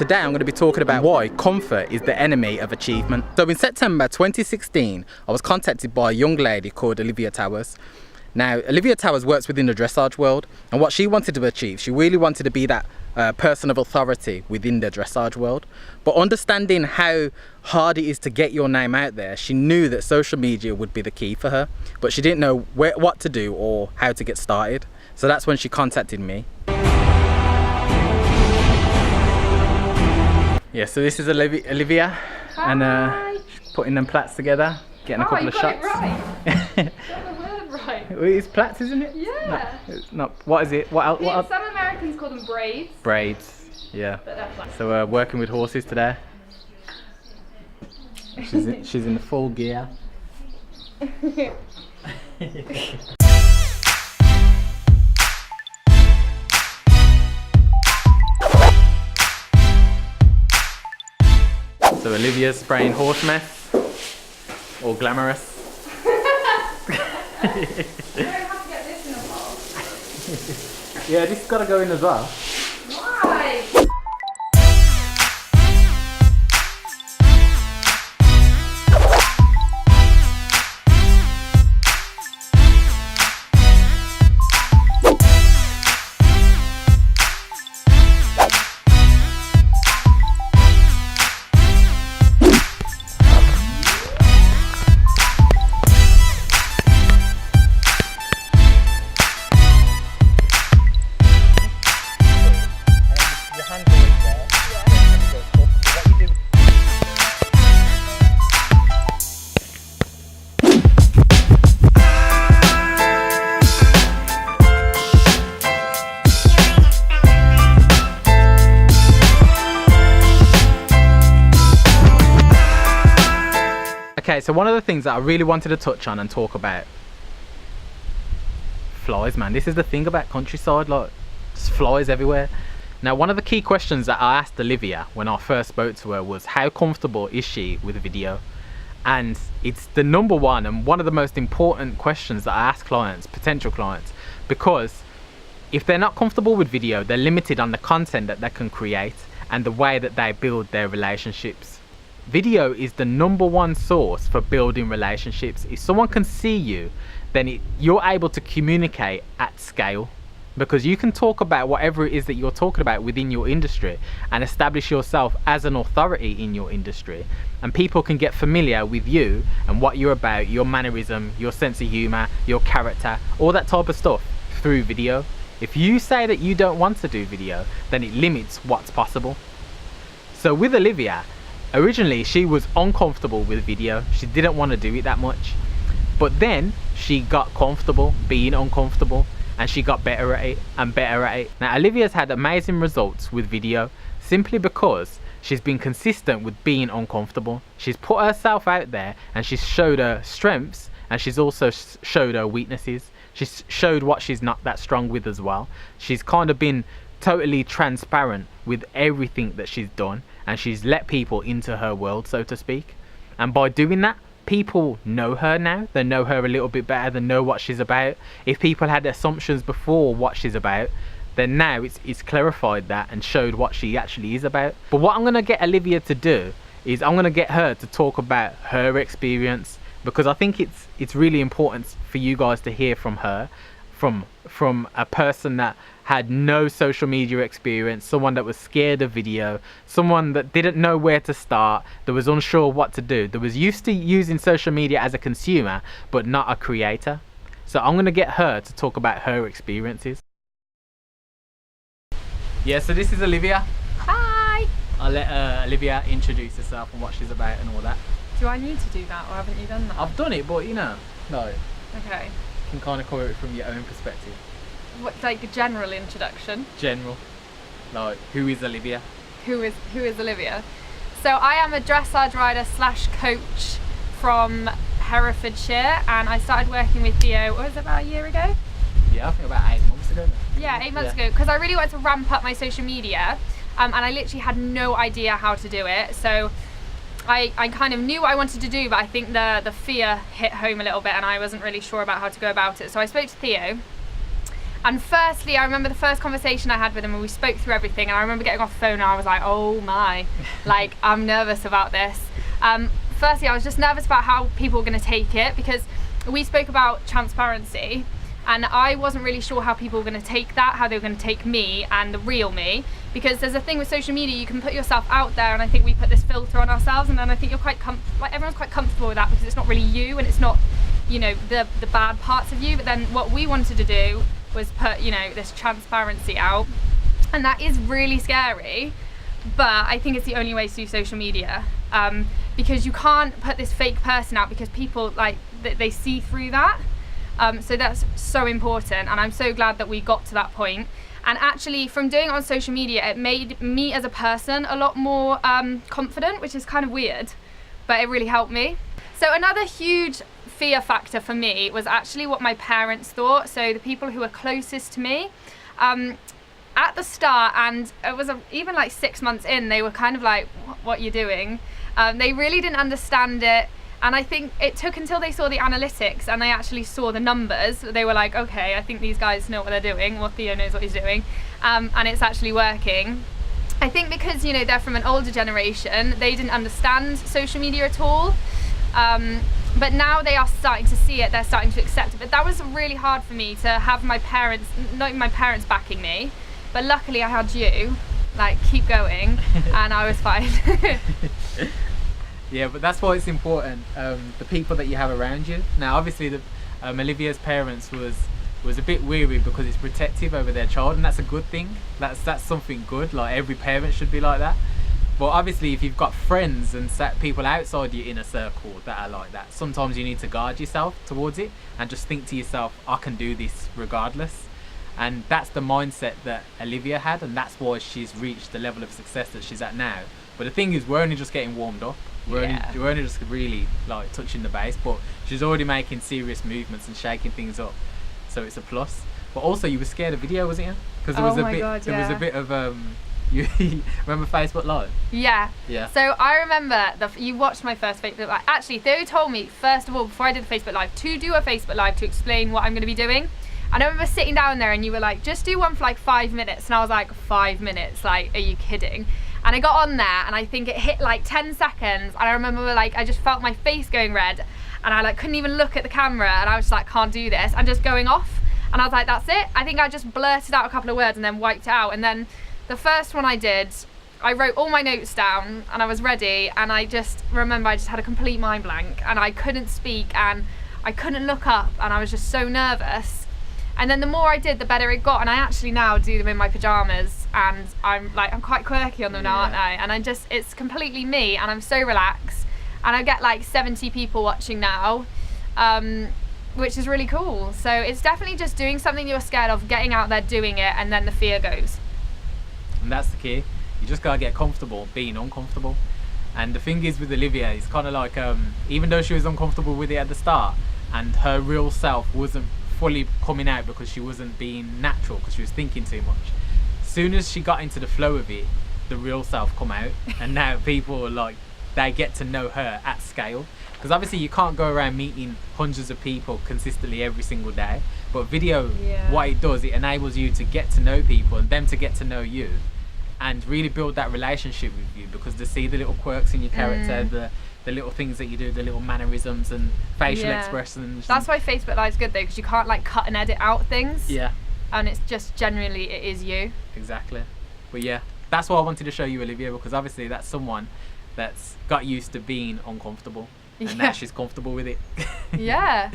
today I'm going to be talking about why comfort is the enemy of achievement. So in September 2016, I was contacted by a young lady called Olivia Towers. Now, Olivia Towers works within the dressage world, and what she wanted to achieve, she really wanted to be that person of authority within the dressage world. But understanding how hard it is to get your name out there, she knew that social media would be the key for her, but she didn't know what to do or how to get started. So that's when she contacted me. Yeah, so this is Olivia. Hi. And she's putting them plats together, getting a couple of shots. You got it right. You got the word right. It's plats, isn't it? Yeah. No, it's not. What is it? What else? Some Americans call them braids. Braids. Yeah. But they're plats. So we're working with horses today. She's in the full gear. So Olivia's spraying horse mess, all glamorous. You don't have to get this in a bowl. Yeah, this has got to go in as well. Why? Okay, so one of the things that I really wanted to touch on and talk about, flies, man. This is the thing about countryside, like, just flies everywhere. Now, one of the key questions that I asked Olivia when I first spoke to her was how comfortable is she with video? And it's the number one and one of the most important questions that I ask clients, potential clients, because if they're not comfortable with video, they're limited on the content that they can create and the way that they build their relationships. Video is the number one source for building relationships. If someone can see you, then you're able to communicate at scale, because you can talk about whatever it is that you're talking about within your industry and establish yourself as an authority in your industry, and people can get familiar with you and what you're about, your mannerism, your sense of humor, your character, all that type of stuff through video. If you say that you don't want to do video, then it limits what's possible. So with Olivia, originally she was uncomfortable with video. She didn't want to do it that much, but then she got comfortable being uncomfortable and she got better at it and better at it. Now Olivia's had amazing results with video simply because she's been consistent with being uncomfortable. She's put herself out there and she's showed her strengths, and she's also showed her weaknesses. She's showed what she's not that strong with as well. She's kind of been totally transparent with everything that she's done, and she's let people into her world, so to speak. And by doing that, people know her now. They know her a little bit better. They know what she's about. If people had assumptions before what she's about, then now it's clarified that and showed what she actually is about. But what I'm going to get Olivia to do is I'm going to get her to talk about her experience, because I think it's really important for you guys to hear from her, from a person that had no social media experience, someone that was scared of video, someone that didn't know where to start, that was unsure what to do, that was used to using social media as a consumer but not a creator. So I'm going to get her to talk about her experiences. Yeah, so this is Olivia. Hi! I'll let Olivia introduce herself and what she's about and all that. Do I need to do that, or haven't you done that? I've done it, but you know, no. Okay. You can kind of cover it from your own perspective. What, like a general introduction? General. Like, who is Olivia? Who is Olivia? So I am a dressage rider slash coach from Herefordshire, and I started working with Theo, what was it, about a year ago? Yeah, I think about 8 months ago now. Yeah, 8 months ago, because I really wanted to ramp up my social media, and I literally had no idea how to do it. So I kind of knew what I wanted to do, but I think the fear hit home a little bit and I wasn't really sure about how to go about it. So I spoke to Theo, And firstly, I remember the first conversation I had with him, and we spoke through everything, and I remember getting off the phone and I was like, oh my, like, I'm nervous about this. Firstly, I was just nervous about how people were going to take it, because we spoke about transparency, and I wasn't really sure how people were going to take that, how they were going to take me and the real me, because there's a thing with social media, you can put yourself out there, and I think we put this filter on ourselves, and then I think you're quite everyone's quite comfortable with that, because it's not really you, and it's not, you know, the bad parts of you. But then what we wanted to do was put, you know, this transparency out, and that is really scary, but I think it's the only way to do social media, because you can't put this fake person out, because people, like, they see through that. So that's so important, and I'm so glad that we got to that point. And actually, from doing it on social media, it made me as a person a lot more confident, which is kind of weird, but it really helped me. So another huge fear factor for me was actually what my parents thought, so the people who were closest to me. At the start, and it was even like 6 months in, they were kind of like, what are you doing? They really didn't understand it. And I think it took until they saw the analytics and they actually saw the numbers. They were like, okay, I think these guys know what they're doing, or Theo knows what he's doing, and it's actually working. I think because, you know, they're from an older generation, they didn't understand social media at all. But now they are starting to see it, they're starting to accept it. But that was really hard for me to have my parents, not even my parents backing me, but luckily I had you, like, keep going, and I was fine. Yeah, but that's why it's important, the people that you have around you. Now, obviously, Olivia's parents was a bit weary because it's protective over their child, and that's a good thing. That's something good. Like, every parent should be like that. But obviously, if you've got friends and people outside your inner circle that are like that, sometimes you need to guard yourself towards it and just think to yourself, I can do this regardless. And that's the mindset that Olivia had, and that's why she's reached the level of success that she's at now. But the thing is, we're only just getting warmed up. We're only just really, like, touching the base, but she's already making serious movements and shaking things up, so it's a plus. But also, you were scared of video, wasn't you? Because there was was a bit of you remember Facebook Live? Yeah. So I remember you watched my first Facebook Live. Actually, Theo told me, first of all, before I did the Facebook Live, to do a Facebook Live to explain what I'm going to be doing. And I remember sitting down there and you were like, just do one for like 5 minutes. And I was like, 5 minutes? Like, are you kidding? And I got on there and I think it hit like 10 seconds. And I remember, like, I just felt my face going red. And I, like, couldn't even look at the camera. And I was just like, can't do this. And just going off. And I was like, that's it. I think I just blurted out a couple of words and then wiped it out. And then the first one I did, I wrote all my notes down and I was ready. And I just remember I just had a complete mind blank. And I couldn't speak and I couldn't look up. And I was just so nervous. And then the more I did, the better it got, and I actually now do them in my pajamas, and I'm quite quirky on them now, aren't I? And it's completely me, and I'm so relaxed, and I get like 70 people watching now, which is really cool. So it's definitely just doing something you're scared of, getting out there, doing it, and then the fear goes. And that's the key. You just gotta get comfortable being uncomfortable. And the thing is with Olivia, it's kind of like, even though she was uncomfortable with it at the start, and her real self wasn't fully coming out because she wasn't being natural, because she was thinking too much. As soon as she got into the flow of it, the real self come out, and now people are like, they get to know her at scale. Because obviously you can't go around meeting hundreds of people consistently every single day, but video, what it does, it enables you to get to know people and them to get to know you and really build that relationship with you, because they see the little quirks in your character, the little things that you do, the little mannerisms and facial expressions. That's why Facebook Live's good though, because you can't like cut and edit out things. Yeah. And it's just generally, it is you. Exactly. But yeah, that's why I wanted to show you Olivia, because obviously that's someone that's got used to being uncomfortable, and now she's comfortable with it. Yeah.